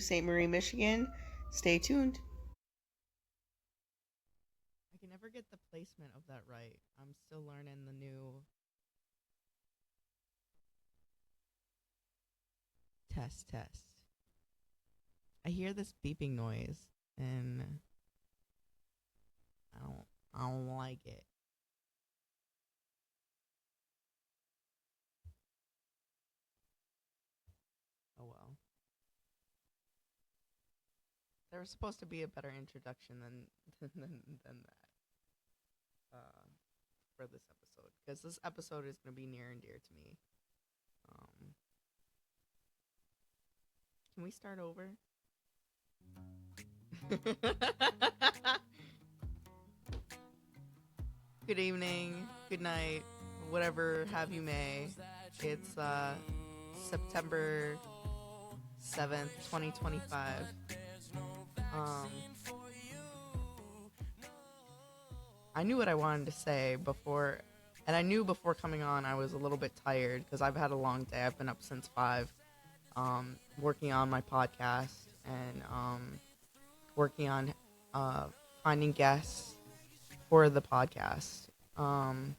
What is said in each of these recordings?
St. Marie, Michigan. Stay tuned. I can never get the placement of that right. I'm still learning the new test. I hear this beeping noise and I don't I don't like it. Oh well. There was supposed to be a better introduction than that for this episode because this episode is going to be near and dear to me. Um, can we start over? Good evening, good night, whatever have you may. It's September 7th, 2025. Um, I knew what I wanted to say before, and I knew before coming on I was a little bit tired because I've had a long day. I've been up since 5, working on my podcast and working on uh, finding guests for the podcast um,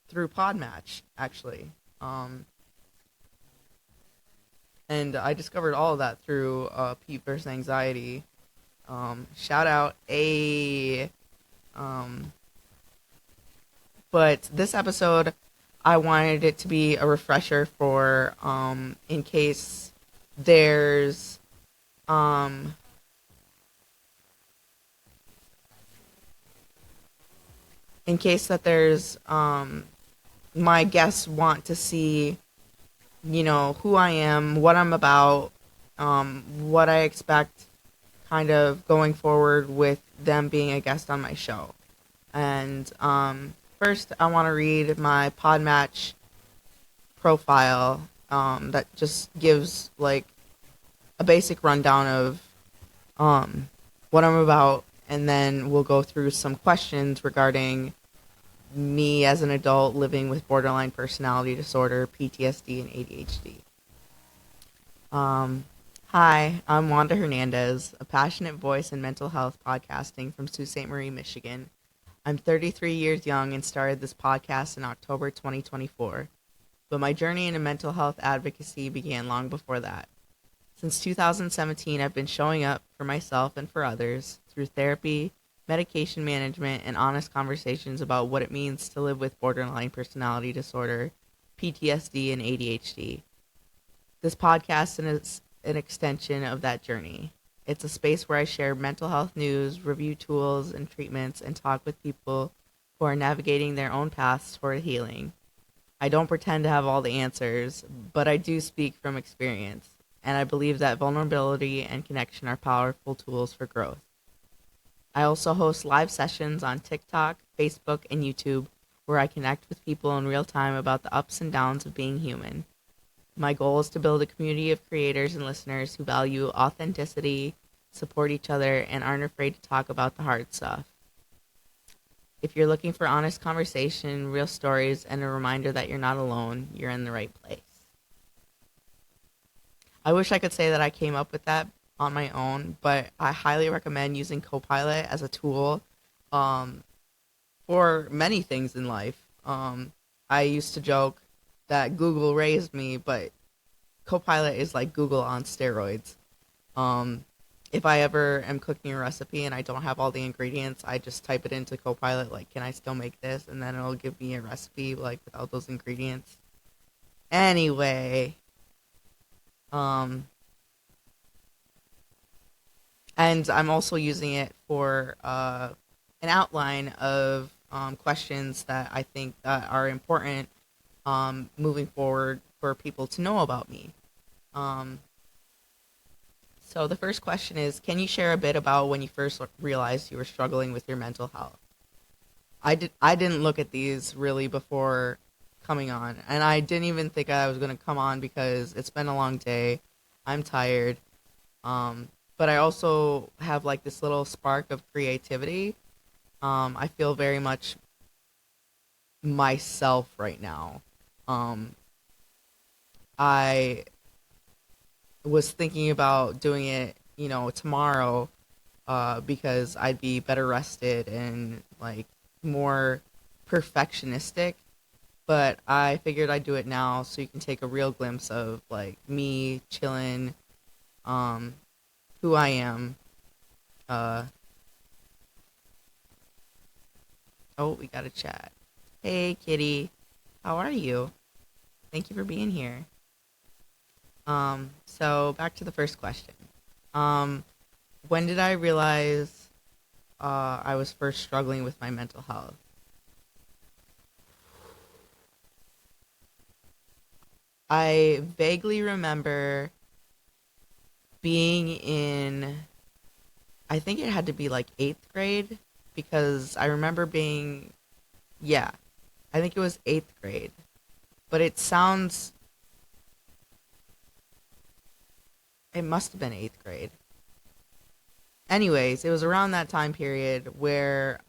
through Podmatch, actually. Um, and I discovered all of that through Pete vs. Anxiety. Shout out a. Um, but this episode, I wanted it to be a refresher for in case there's um, in case that there's my guests want to see, who I am, what I'm about, what I expect kind of going forward with them being a guest on my show. And first, I want to read my Podmatch profile that just gives like a basic rundown of what I'm about, and then we'll go through some questions regarding me as an adult living with borderline personality disorder, PTSD, and ADHD. Um, Hi, I'm Wanda Hernandez, a passionate voice in mental health podcasting from Sault Ste. Marie, Michigan. I'm 33 years young and started this podcast in October 2024, but my journey into mental health advocacy began long before that. Since 2017, I've been showing up for myself and for others through therapy, medication management, and honest conversations about what it means to live with borderline personality disorder, PTSD, and ADHD. This podcast is an extension of that journey. It's a space where I share mental health news, review tools and treatments, and talk with people who are navigating their own paths toward healing. I don't pretend to have all the answers, but I do speak from experience, and I believe that vulnerability and connection are powerful tools for growth. I also host live sessions on TikTok, Facebook, and YouTube where I connect with people in real time about the ups and downs of being human. My goal is to build a community of creators and listeners who value authenticity, support each other, and aren't afraid to talk about the hard stuff. If you're looking for honest conversation, real stories, and a reminder that you're not alone, you're in the right place. I wish I could say that I came up with that on my own, but I highly recommend using Copilot as a tool um, for many things in life. I used to joke that Google raised me, but Copilot is like Google on steroids. Um, if I ever am cooking a recipe and I don't have all the ingredients, I just type it into Copilot, like, can I still make this? And then it'll give me a recipe, like, without those ingredients. Anyway, um, and I'm also using it for an outline of questions that I think that are important moving forward for people to know about me. Um, so the first question is, can you share a bit about when you first realized you were struggling with your mental health? I didn't look at these really before coming on, and I didn't even think I was going to come on because it's been a long day. I'm tired. But I also have like this little spark of creativity. I feel very much myself right now. Um, I was thinking about doing it, tomorrow, because I'd be better rested and like more perfectionistic. But I figured I'd do it now so you can take a real glimpse of like me chilling, um, who I am. Uh, oh, we got a chat. Hey, Kitty, how are you? Thank you for being here. So back to the first question. Um, when did I realize I was first struggling with my mental health? I vaguely remember being in, I think it had to be like eighth grade because I remember being, yeah, I think it was eighth grade. But it must have been eighth grade. Anyways, it was around that time period where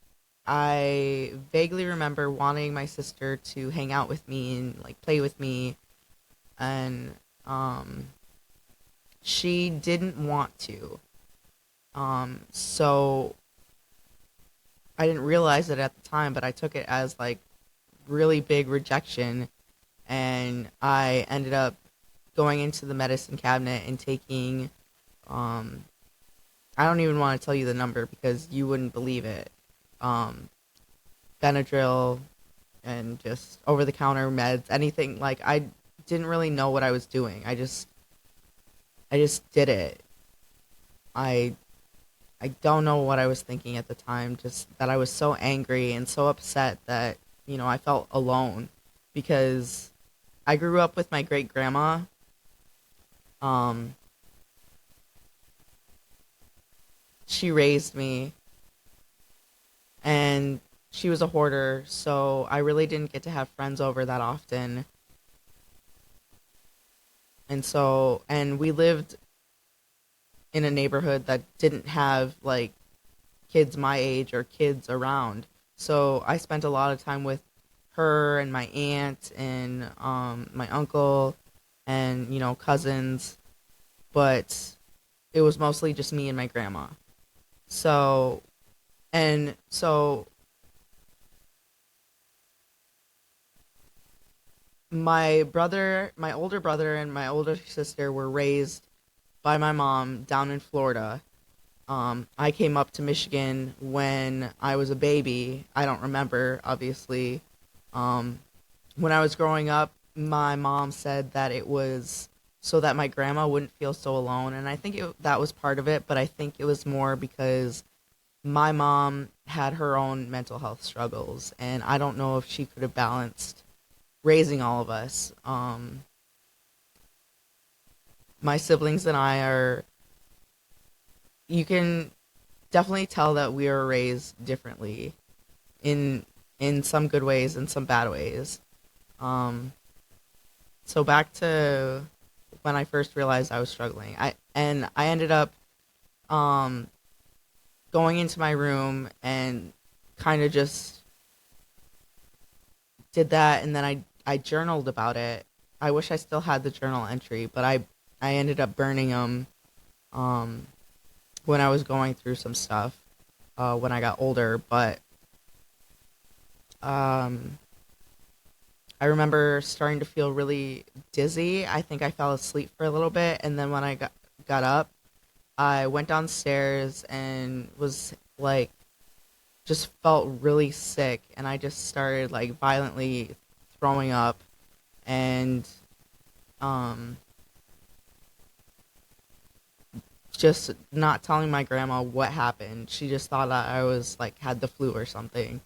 I vaguely remember wanting my sister to hang out with me and like play with me, and um, she didn't want to. So I didn't realize it at the time, but I took it as like really big rejection, and I ended up going into the medicine cabinet and taking, um, I don't even want to tell you the number because you wouldn't believe it. Um, Benadryl and just over the counter meds, anything like I didn't really know what I was doing. I just did it. I I don't know what I was thinking at the time, just that I was so angry and so upset that, I felt alone because I grew up with my great grandma. Um, she raised me and she was a hoarder, so I really didn't get to have friends over that often. And we lived in a neighborhood that didn't have like kids my age or kids around. So I spent a lot of time with her and my aunt and my uncle and cousins, but it was mostly just me and my grandma. So and so my older brother and my older sister were raised by my mom down in Florida. I came up to Michigan when I was a baby. I don't remember, obviously. Um, when I was growing up, my mom said that it was so that my grandma wouldn't feel so alone, and I think that was part of it. But I think it was more because my mom had her own mental health struggles, and I don't know if she could have balanced raising all of us. My siblings and I are. You can definitely tell that we were raised differently in some good ways and some bad ways. Um, so back to when I first realized I was struggling. I ended up um, going into my room and kind of just did that, and then I journaled about it. I wish I still had the journal entry, but I ended up burning them um, when I was going through some stuff when I got older. But um, I remember starting to feel really dizzy. I think I fell asleep for a little bit, and then when I got up, I went downstairs and was like just felt really sick, and I just started like violently throwing up and um just not telling my grandma what happened. She just thought that I was like had the flu or something.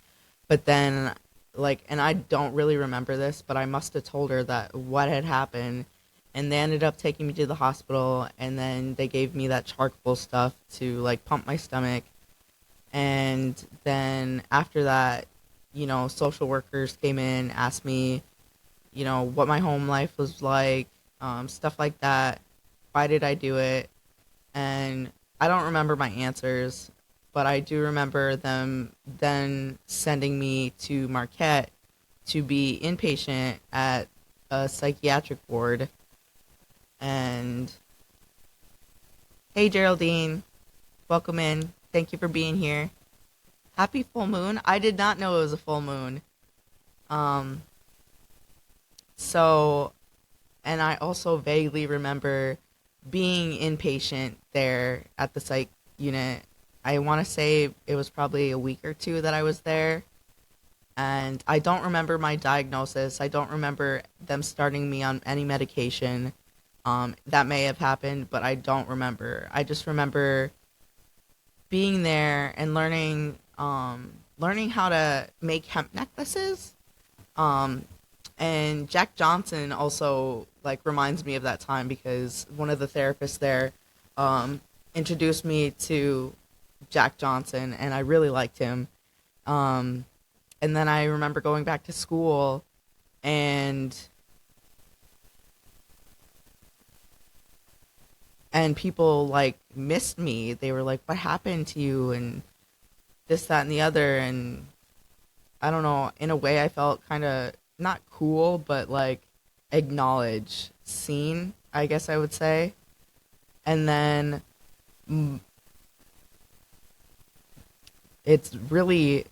But then like, and I don't really remember this, but I must have told her that what had happened, and they ended up taking me to the hospital, and then they gave me that charcoal stuff to like pump my stomach. And then after that, social workers came in, asked me, what my home life was like, stuff like that. Why did I do it? And I don't remember my answers, but I do remember them then sending me to Marquette to be inpatient at a psychiatric ward. And hey, Geraldine, welcome in. Thank you for being here. Happy full moon. I did not know it was a full moon. Um, so, and I also vaguely remember being inpatient there at the psych unit. I want to say it was probably a week or two that I was there. And I don't remember my diagnosis. I don't remember them starting me on any medication. That may have happened, but I don't remember. I just remember being there and learning how to make hemp necklaces. Um, and Jack Johnson also like reminds me of that time because one of the therapists there um, introduced me to Jack Johnson, and I really liked him. Um, and then I remember going back to school and people like missed me. They were like, "What happened to you?" and this, that, and the other. And I don't know. In a way, I felt kind of not cool, but like acknowledged, seen. I guess I would say. And then mm, it's really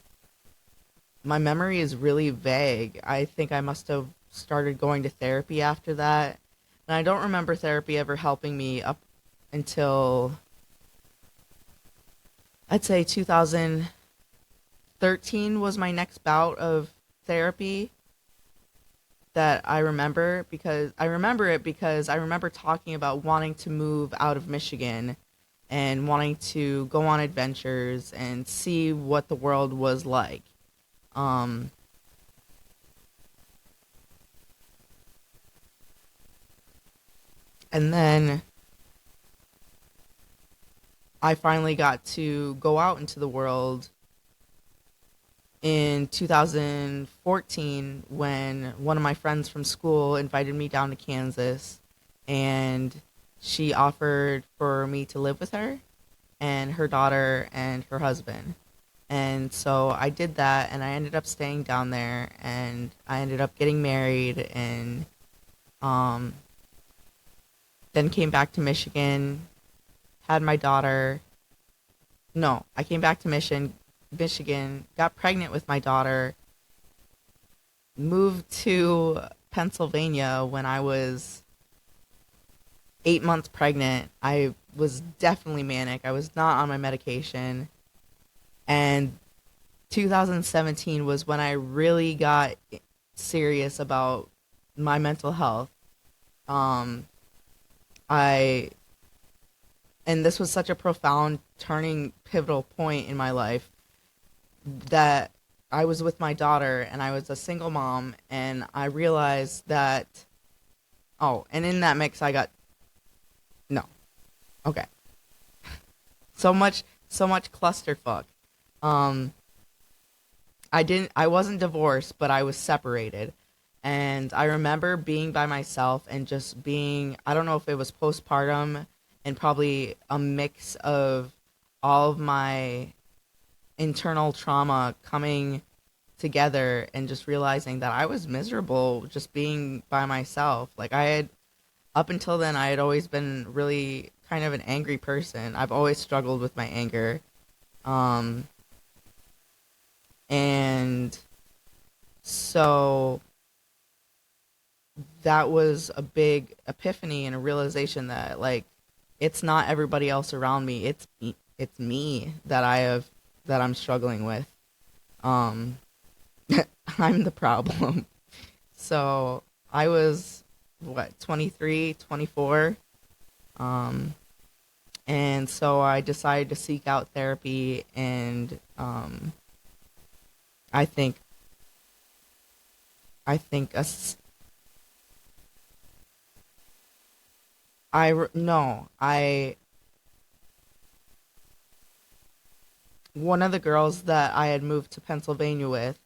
my memory is really vague. I think I must have started going to therapy after that. And I don't remember therapy ever helping me up until I'd say 2013 was my next bout of therapy that I remember because I remember talking about wanting to move out of Michigan and wanting to go on adventures and see what the world was like. Um, and then I finally got to go out into the world in 2014 when one of my friends from school invited me down to Kansas and she offered for me to live with her and her daughter and her husband. And so I did that and I ended up staying down there and I ended up getting married and um, then came back to Michigan, had my daughter. No, I came back to Michigan, got pregnant with my daughter, moved to Pennsylvania when I was 8 months pregnant. I was definitely manic. I was not on my medication. And 2017 was when I really got serious about my mental health. Um, I, and this was such a profound turning pivotal point in my life that I was with my daughter and I was a single mom and I realized that oh, and in that mix I got no. Okay. So much clusterfuck. Um I wasn't divorced, but I was separated. And I remember being by myself and just being I don't know if it was postpartum and probably a mix of all of my internal trauma coming together and just realizing that I was miserable just being by myself. Like I had up until then I had always been really kind of an angry person. I've always struggled with my anger. Um and so that was a big epiphany and a realization that like it's not everybody else around me. It's me that I'm struggling with. Um I'm the problem. So I was, what, 23, 24. Um, and so I decided to seek out therapy. And I think, I think, a s I, re- no, I, one of the girls that I had moved to Pennsylvania with,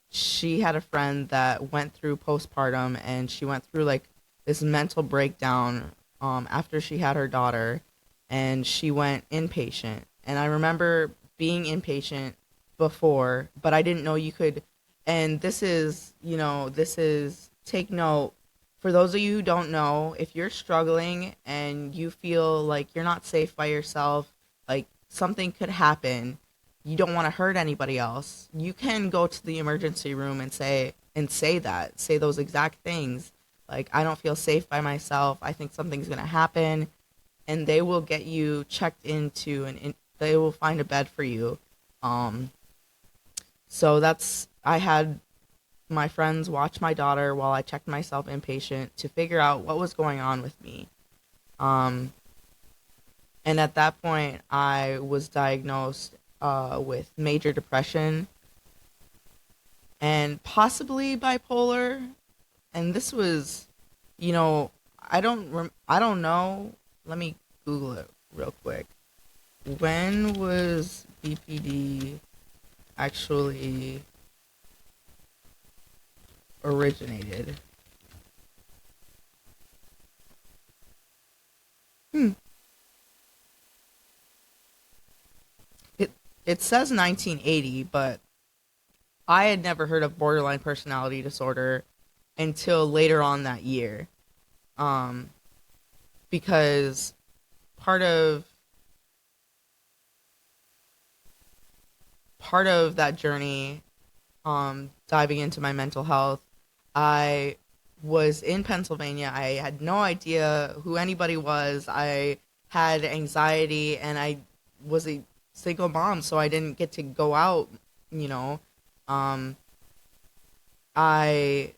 she had a friend that went through postpartum and she went through like this mental breakdown after she had her daughter and she went inpatient. And I remember being inpatient before, but I didn't know you could. And this is, take note. For those of you who don't know, if you're struggling and you feel like you're not safe by yourself, like something could happen, you don't want to hurt anybody else, you can go to the emergency room and say those exact things. Like, I don't feel safe by myself. I think something's going to happen, and they will get you checked into and they will find a bed for you. Um so that's I had my friends watch my daughter while I checked myself inpatient to figure out what was going on with me. Um, and at that point, I was diagnosed with major depression and possibly bipolar. And this was, you know, I don't know. Let me Google it real quick. When was BPD actually originated? Hmm. It it says 1980, but I had never heard of borderline personality disorder until later on that year. Um, because part of part of that journey, diving into my mental health, I was in Pennsylvania. I had no idea who anybody was. I had anxiety, and I was a single mom, so I didn't get to go out. You know, um, I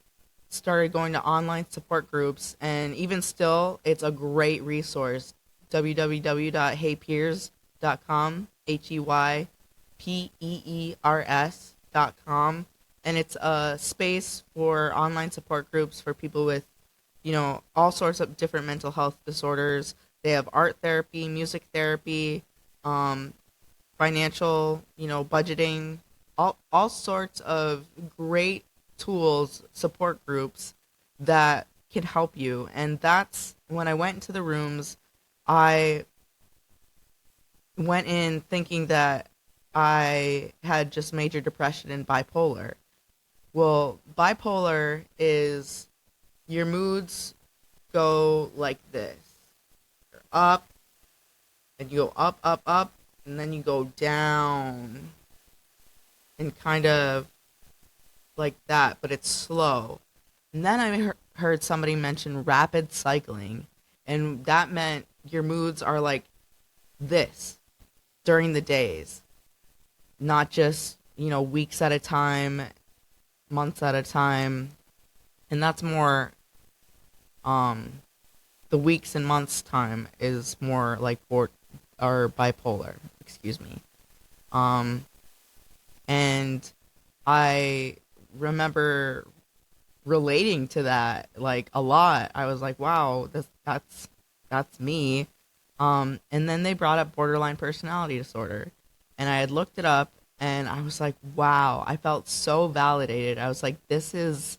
started going to online support groups, and even still, it's a great resource. www.heypeers.com, HEYPEERS.com, and it's a space for online support groups for people with, all sorts of different mental health disorders. They have art therapy, music therapy, um, financial, budgeting, all sorts of great tools, support groups that can help you. And that's when I went into the rooms, I went in thinking that I had just major depression and bipolar. Well, bipolar is your moods go like this. You're up, and you go up, up, up, and then you go down and kind of like that, but it's slow. And then heard somebody mention rapid cycling, and that meant your moods are like this during the days, not just, weeks at a time, months at a time. And that's more, um, the weeks and months time is more like or bipolar, excuse me. Um, and I remember relating to that like a lot. I was like, wow, that's me. And then they brought up borderline personality disorder, and I had looked it up, and I was like, wow, I felt so validated. I was like, this is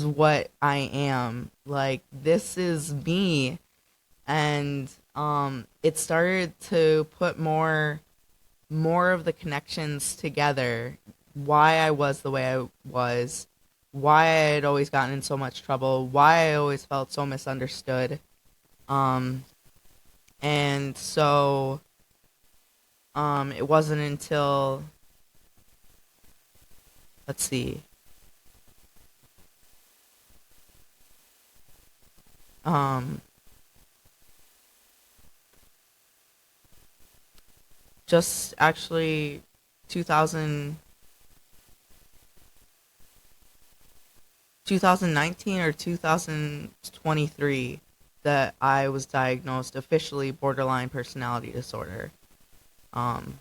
what I am. Like, this is me. And it started to put more of the connections together, why I was the way I was, why I had always gotten in so much trouble, why I always felt so misunderstood. Um, and so it wasn't until, let's see, um, just actually 2000, 2019 or 2023 that I was diagnosed officially borderline personality disorder. Um,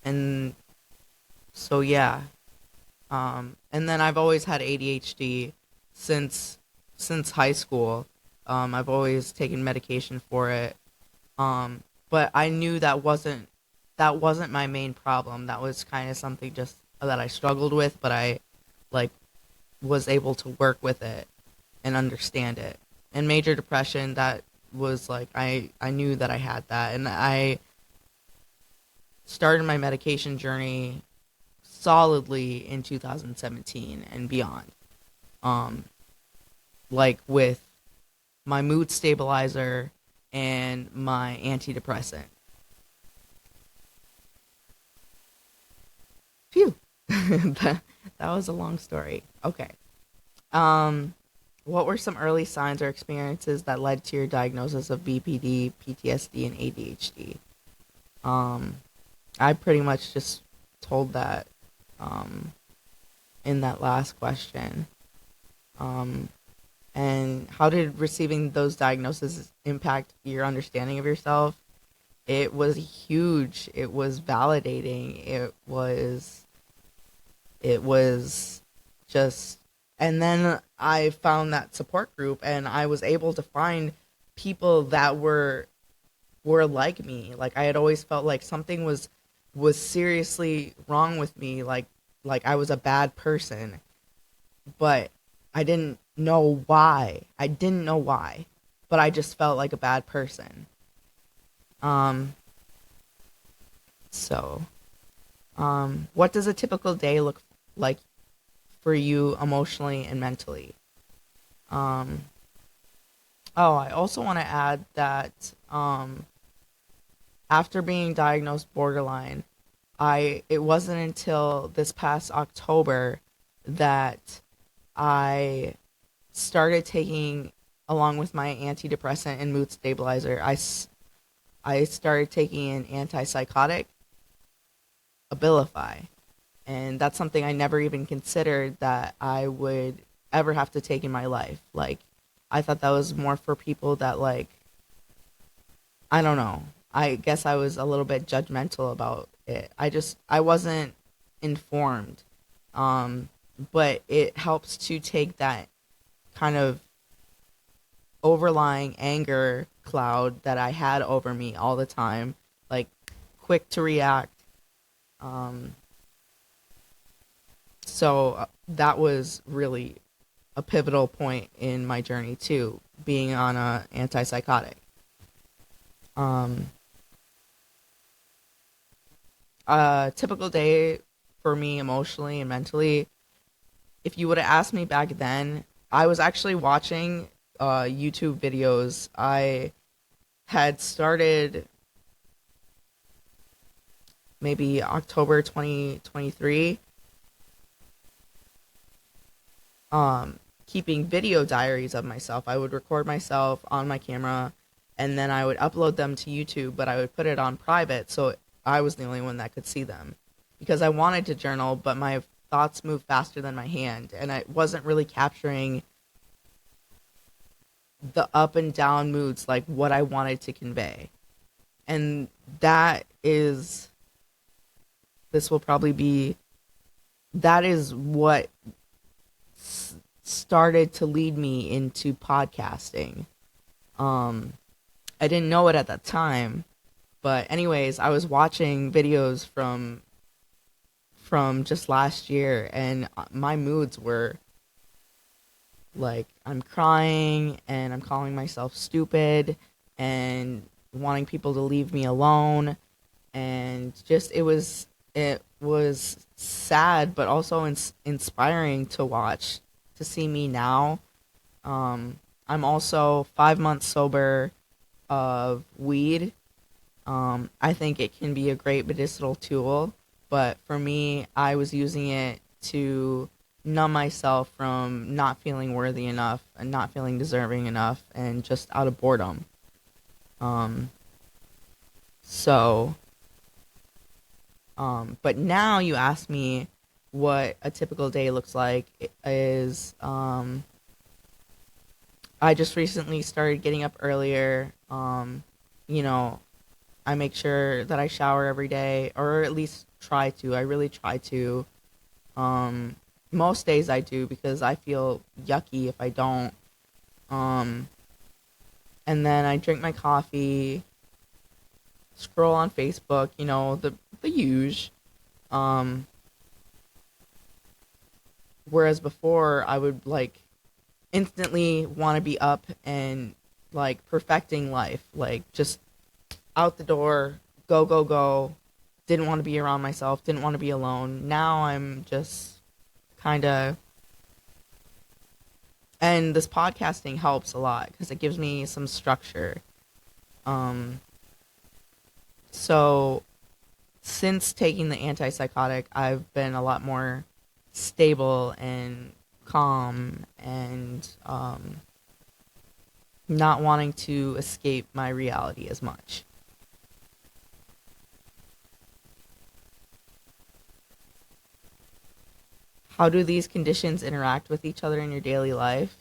and so yeah, and then I've always had ADHD since high school. I've always taken medication for it. But I knew that wasn't my main problem. That was kind of something just that I struggled with, but I like was able to work with it and understand it. And major depression, that was like I knew that I had that, and I started my medication journey solidly in 2017 and beyond. Um, like with my mood stabilizer and my antidepressant. Phew. That was a long story. Okay. Um, what were some early signs or experiences that led to your diagnosis of BPD, PTSD, and ADHD? Um, I pretty much just told that um, in that last question. Um, and how did receiving those diagnoses impact your understanding of yourself? It was huge. It was validating. It was just, and then I found that support group and I was able to find people that were like me. Like I had always felt like something was seriously wrong with me, like I was a bad person, but I didn't know why. I didn't know why, but I just felt like a bad person. Um so what does a typical day look like for you emotionally and mentally? Um, oh, I also want to add that after being diagnosed borderline, it wasn't until this past October that I started taking, along with my antidepressant and mood stabilizer, I started taking an antipsychotic, Abilify. And that's something I never even considered that I would ever have to take in my life. Like, I thought that was more for people that, like, I don't know. I guess I was a little bit judgmental about it. I wasn't informed. Um, but it helps to take that kind of overlying anger cloud that I had over me all the time, like, quick to react. Um, so that was really a pivotal point in my journey too, being on a antipsychotic. Um, a typical day for me emotionally and mentally, if you would have asked me back then, I was actually watching YouTube videos. I had started maybe October 2023, keeping video diaries of myself. I would record myself on my camera and then I would upload them to YouTube, but I would put it on private so I was the only one that could see them because I wanted to journal, but my thoughts moved faster than my hand and I wasn't really capturing the up and down moods like what I wanted to convey. And that is, this will probably be, that is what started to lead me into podcasting. Um, I didn't know it at that time, but anyways, I was watching videos from just last year, and my moods were like I'm crying and I'm calling myself stupid and wanting people to leave me alone, and just it was sad, but also inspiring to watch to see me now. I'm also 5 months sober of weed. I think it can be a great medicinal tool, but for me, I was using it to numb myself from not feeling worthy enough and not feeling deserving enough and just out of boredom. Um, so, but now you ask me what a typical day looks like is, I just recently started getting up earlier. You know, I make sure that I shower every day, or at least try to. I really try to. Um, Most days I do because I feel yucky if I don't. Um, and then I drink my coffee, scroll on Facebook, the huge. Um, Whereas before I would like instantly want to be up and like perfecting life, like just out the door, go go go. didn't want to be around myself, didn't want to be alone. Now I'm just kind of, and this podcasting helps a lot because it gives me some structure. Um, so since taking the antipsychotic, I've been a lot more stable and calm and not wanting to escape my reality as much. How do these conditions interact with each other in your daily life?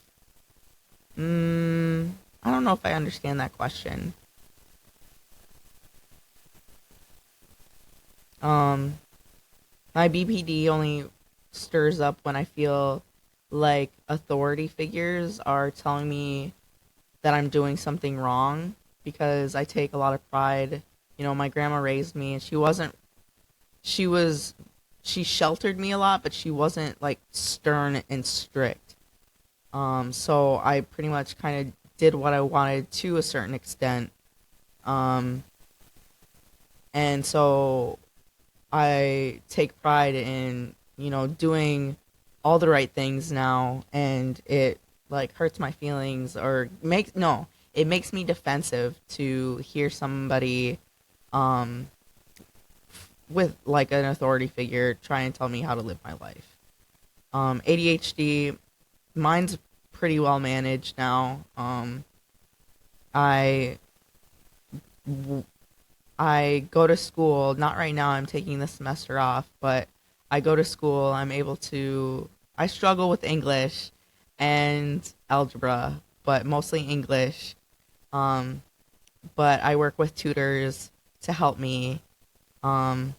Mm, I don't know if I understand that question. Um, my BPD only stirs up when I feel like authority figures are telling me that I'm doing something wrong because I take a lot of pride. You know, my grandma raised me and she was, she sheltered me a lot, but she wasn't like stern and strict. So I pretty much kind of did what I wanted to a certain extent. Um, and so I take pride in, doing all the right things now, and it like hurts my feelings or makes no, it makes me defensive to hear somebody um with like an authority figure try and tell me how to live my life. ADHD, mine's pretty well managed now. I I go to school. Not right now. I'm taking the semester off, but I go to school. I'm able to. I struggle with English and algebra, but mostly English. Um, but I work with tutors to help me. Um,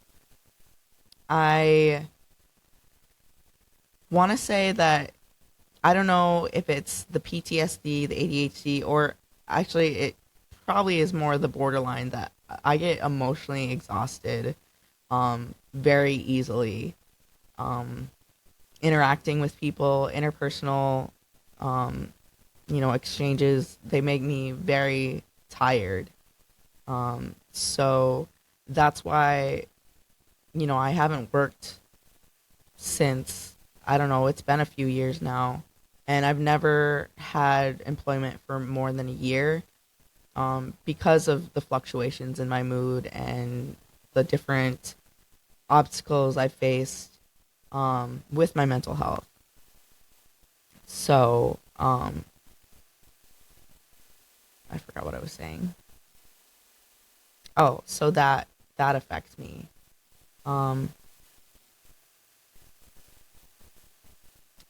I want to say that I don't know if it's the PTSD, the ADHD, or actually it probably is more the borderline that I get emotionally exhausted very easily. Um, Interacting with people, interpersonal, um, exchanges, they make me very tired. So that's why, I haven't worked since, I don't know, it's been a few years now. And I've never had employment for more than a year because of the fluctuations in my mood and the different obstacles I faced with my mental health. So, I forgot what I was saying. Oh, so that affects me. Um,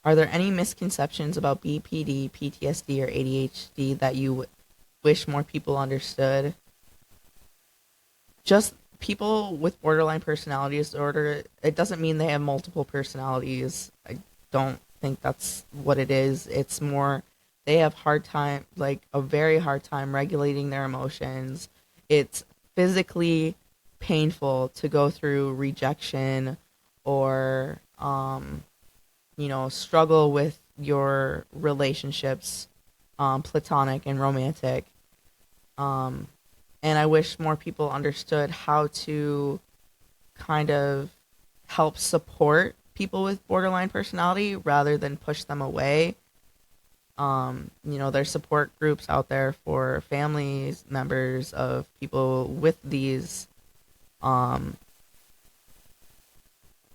are there any misconceptions about BPD, PTSD, or ADHD that you wish more people understood? Just people with borderline personality disorder, it doesn't mean they have multiple personalities. I don't think that's what it is. It's more they have hard time, like a very hard time regulating their emotions. It's physically painful to go through rejection or struggle with your relationships, platonic and romantic. Um, and I wish more people understood how to kind of help support people with borderline personality rather than push them away. There's support groups out there for families, members of people with these um,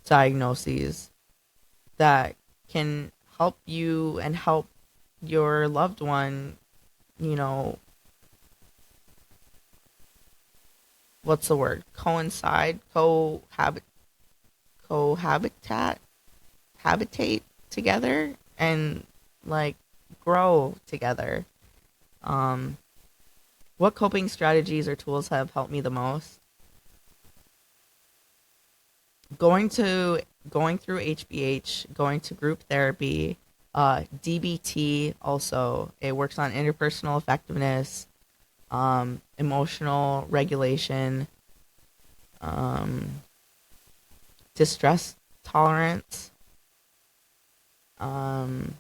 diagnoses that can help you and help your loved one, you know, what's the word? Coincide, cohabitat, habitate together and like grow together. Um, what coping strategies or tools have helped me the most? Going to going through HBH, going to group therapy, DBT also. It works on interpersonal effectiveness, emotional regulation, um, distress tolerance, um,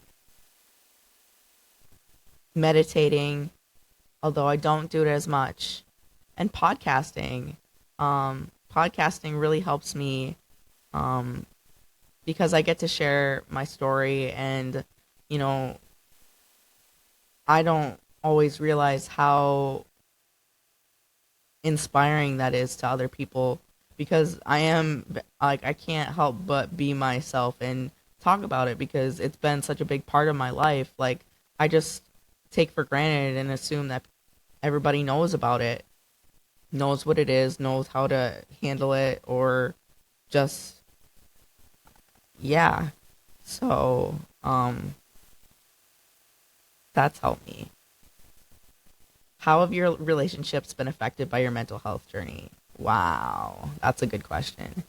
meditating, although I don't do it as much, and podcasting. podcasting really helps me um, because I get to share my story, and you know, I don't always realize how inspiring that is to other people, because I am like, I can't help but be myself and talk about it because it's been such a big part of my life. Like, I just take for granted and assume that everybody knows about it, knows what it is, knows how to handle it, or just, yeah. So, that's helped me. How have your relationships been affected by your mental health journey? Wow, that's a good question.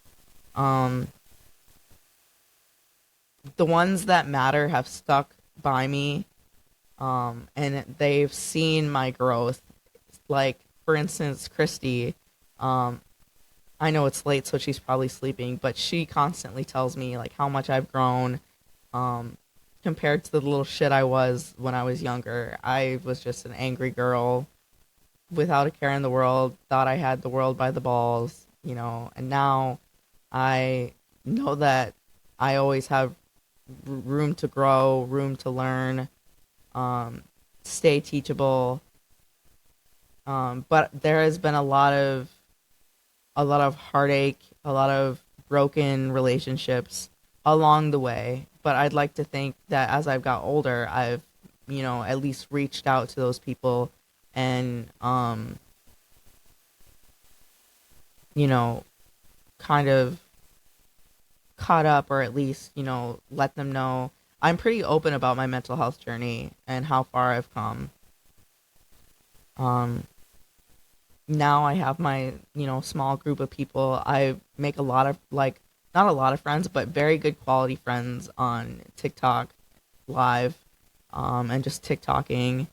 Um, the ones that matter have stuck by me, and they've seen my growth. Like, for instance, Christy. Um, I know it's late, so she's probably sleeping, but she constantly tells me like how much I've grown, um, compared to the little shit I was when I was younger. I was just an angry girl without a care in the world, thought I had the world by the balls, and now I know that I always have room to grow, room to learn, um, stay teachable. But there has been a lot of heartache, a lot of broken relationships along the way. But I'd like to think that as I've got older, I've, at least reached out to those people and, you know, kind of caught up, or at least, let them know I'm pretty open about my mental health journey and how far I've come. Um, Now I have my, small group of people. I make a lot of, like, not a lot of friends, but very good quality friends on TikTok live, and just TikToking.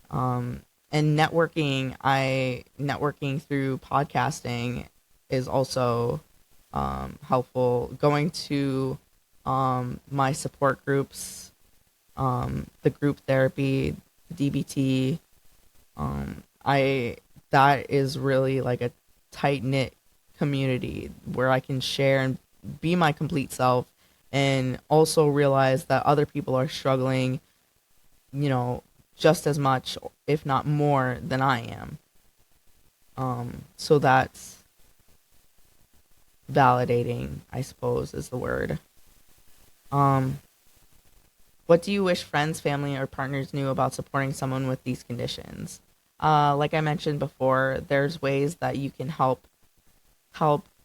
Um, and networking through podcasting is also helpful. Going to my support groups, the group therapy, DBT, I that is really like a tight knit community where I can share and be my complete self, and also realize that other people are struggling, you know, just as much, if not more, than I am. So that's validating, I suppose, is the word. Um, what do you wish friends, family, or partners knew about supporting someone with these conditions? Like I mentioned before, there's ways that you can help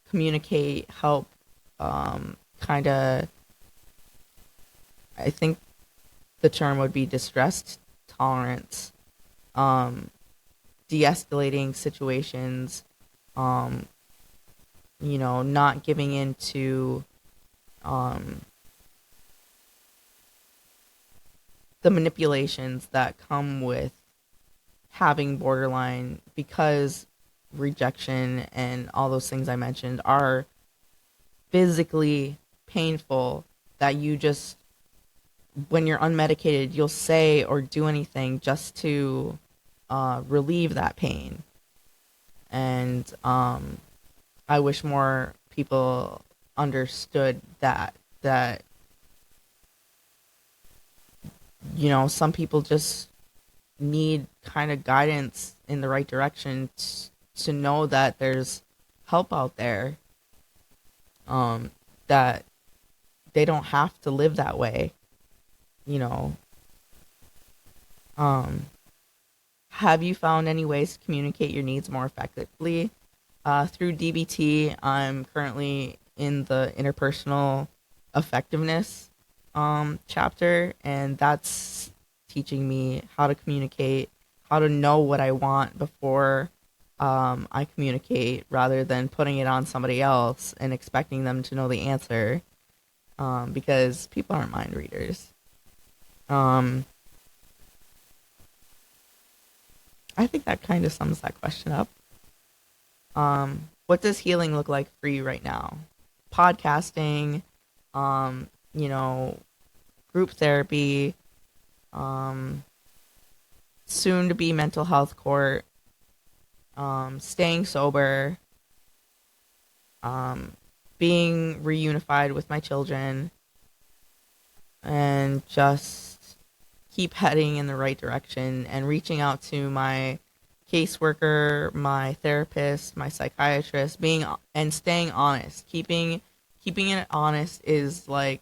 communicate, help, kind of. I think the term would be distress tolerance, um, de-escalating situations, um, not giving in to, um, the manipulations that come with having borderline, because rejection and all those things I mentioned are physically painful, that you just, when you're unmedicated, you'll say or do anything just to relieve that pain. And I wish more people understood that some people just need kind of guidance in the right direction to know that there's help out there, um, that they don't have to live that way, you know. Um, have you found any ways to communicate your needs more effectively? Through DBT, I'm currently in the interpersonal effectiveness chapter, and that's teaching me how to communicate, how to know what I want before I communicate, rather than putting it on somebody else and expecting them to know the answer, because people aren't mind readers. Um, I think that kind of sums that question up. What does healing look like for you right now? Podcasting, um, you know, group therapy, um, soon to be mental health court, staying sober, being reunified with my children, and just keep heading in the right direction and reaching out to my caseworker, my therapist, my psychiatrist, being and staying honest. Keeping it honest is like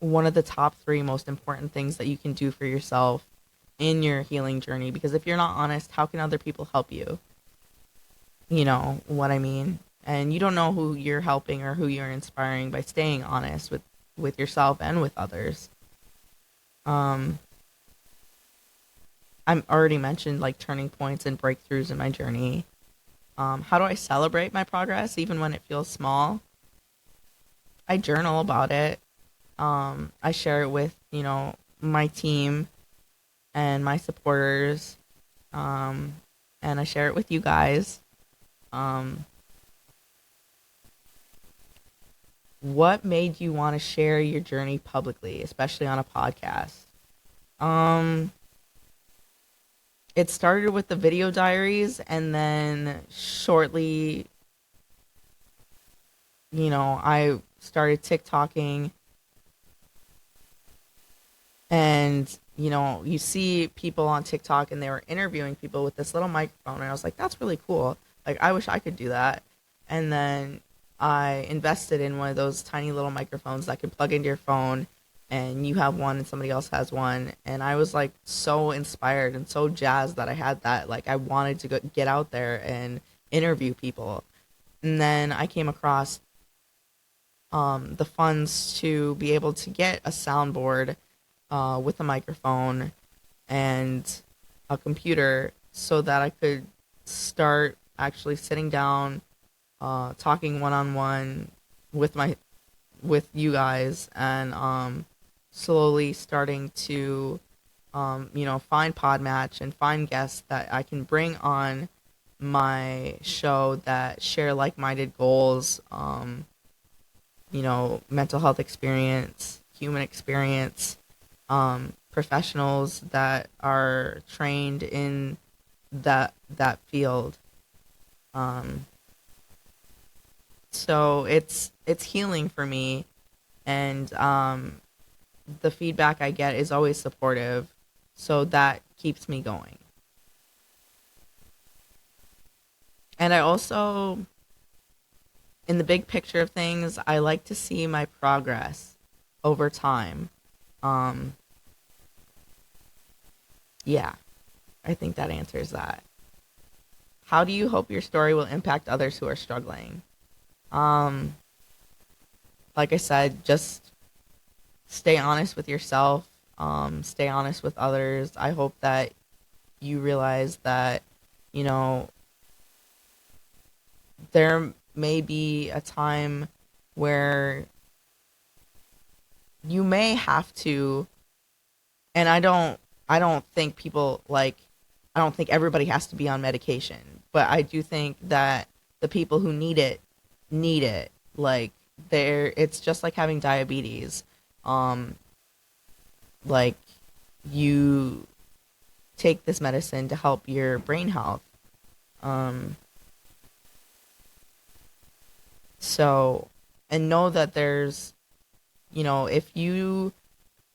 one of the top 3 most important things that you can do for yourself in your healing journey, because if you're not honest, how can other people help you? You know what I mean? And you don't know who you're helping or who you're inspiring by staying honest with yourself and with others. Um, I'm already mentioned like turning points and breakthroughs in my journey. How do I celebrate my progress even when it feels small? I journal about it. I share it with, my team and my supporters. Um, and I share it with you guys. Um, what made you want to share your journey publicly, especially on a podcast? Um, it started with the video diaries, and then shortly, I started TikToking, and you see people on TikTok and they were interviewing people with this little microphone, and I was like, that's really cool. Like, I wish I could do that. And then I invested in one of those tiny little microphones that can plug into your phone, and you have one and somebody else has one. And I was like so inspired and so jazzed that I had that. Like, I wanted to get out there and interview people. And then I came across the funds to be able to get a soundboard with a microphone and a computer so that I could start actually sitting down, talking one on one with you guys, and slowly starting to find Podmatch and find guests that I can bring on my show that share like-minded goals, mental health experience, human experience, professionals that are trained in that field. Um, so it's healing for me, and the feedback I get is always supportive, so that keeps me going. And I also, in the big picture of things, I like to see my progress over time. Um, yeah, I think that answers that. How do you hope your story will impact others who are struggling? Um, like I said, just stay honest with yourself, stay honest with others. I hope that you realize that, you know, there may be a time where you may have to, and I don't think people like, I don't think everybody has to be on medication, but I do think that the people who need it. Like, it's just like having diabetes. Um, like, you take this medicine to help your brain health. Um, so, and know that if you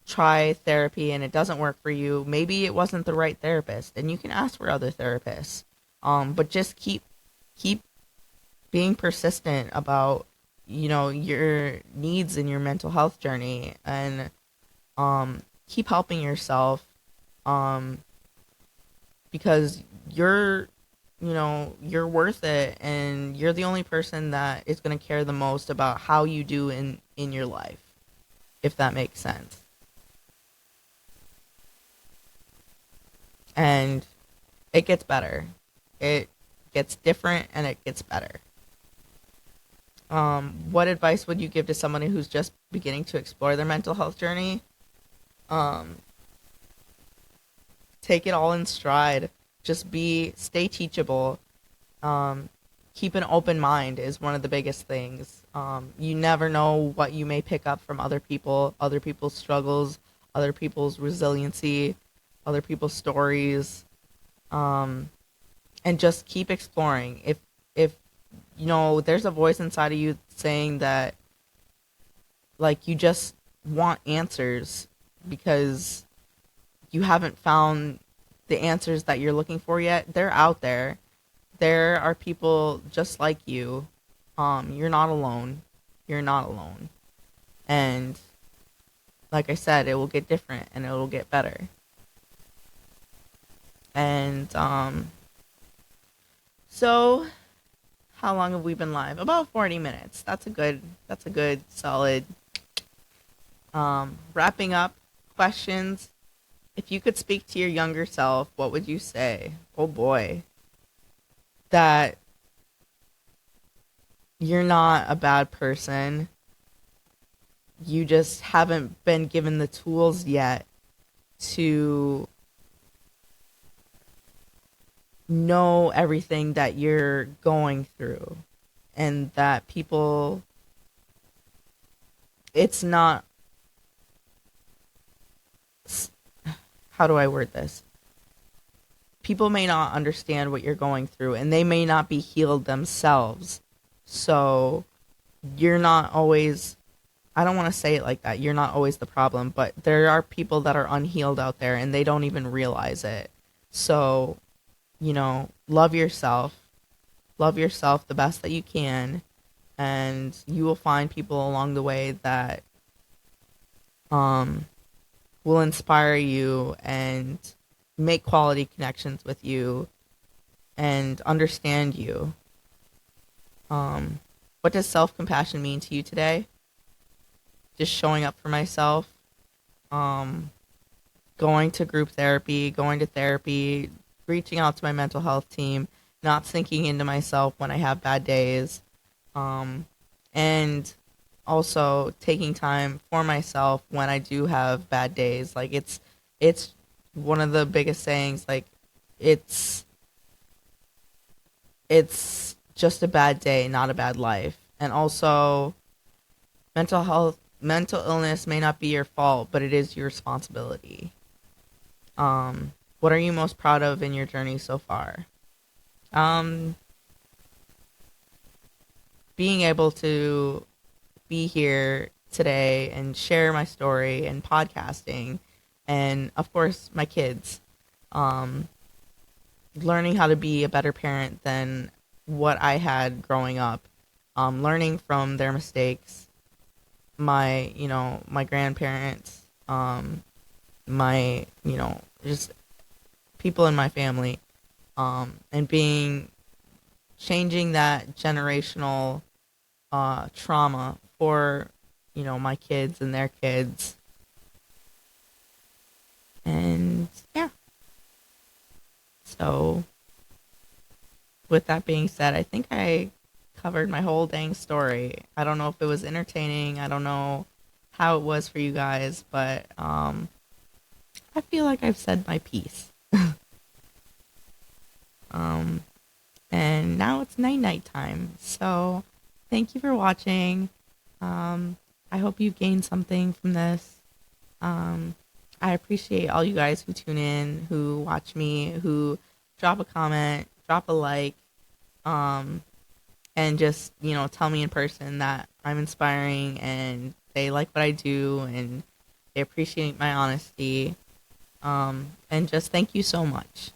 try therapy and it doesn't work for you, maybe it wasn't the right therapist, and you can ask for other therapists. But just keep being persistent about your needs in your mental health journey, and keep helping yourself, um, because you're worth it, and you're the only person that is going to care the most about how you do in your life, if that makes sense. And it gets better. It gets different, and it gets better. What advice would you give to someone who's just beginning to explore their mental health journey? Um, Take it all in stride. Just stay teachable. Um, Keep an open mind is one of the biggest things. You never know what you may pick up from other people's struggles, other people's resiliency, other people's stories. Um, and just keep exploring. If there's a voice inside of you saying that, like, you just want answers because you haven't found the answers that you're looking for yet. They're out there. There are people just like you. You're not alone. You're not alone. And like I said, it will get different and it will get better. And so how long have we been live? About 40 minutes. That's a good solid wrapping up. Questions. If you could speak to your younger self, what would you say? Oh boy. That you're not a bad person. You just haven't been given the tools yet to know everything that you're going through. And that people, it's not, how do I word this? People may not understand what you're going through and they may not be healed themselves. So you're not always, I don't want to say it like that. You're not always the problem, but there are people that are unhealed out there and they don't even realize it. So, love yourself. Love yourself the best that you can. And you will find people along the way that will inspire you and make quality connections with you and understand you. What does self-compassion mean to you today? Just showing up for myself, going to group therapy, going to therapy, reaching out to my mental health team, not sinking into myself when I have bad days, and also taking time for myself when I do have bad days. Like it's one of the biggest sayings. Like it's it's just a bad day, not a bad life. And also, mental illness may not be your fault, but it is your responsibility. What are you most proud of in your journey so far? Um, Being able to be here today and share my story and podcasting, and of course my kids. Um, Learning how to be a better parent than what I had growing up. Learning from their mistakes. My grandparents, just people in my family, and changing that generational trauma for my kids and their kids. And yeah, so with that being said, I think I covered my whole dang story. I don't know if it was entertaining. I don't know how it was for you guys, but I feel like I've said my piece. um, and now it's night time. So thank you for watching. I hope you gained something from this. I appreciate all you guys who tune in, who watch me, who drop a comment, drop a like, and just, tell me in person that I'm inspiring and they like what I do and they appreciate my honesty. And just thank you so much.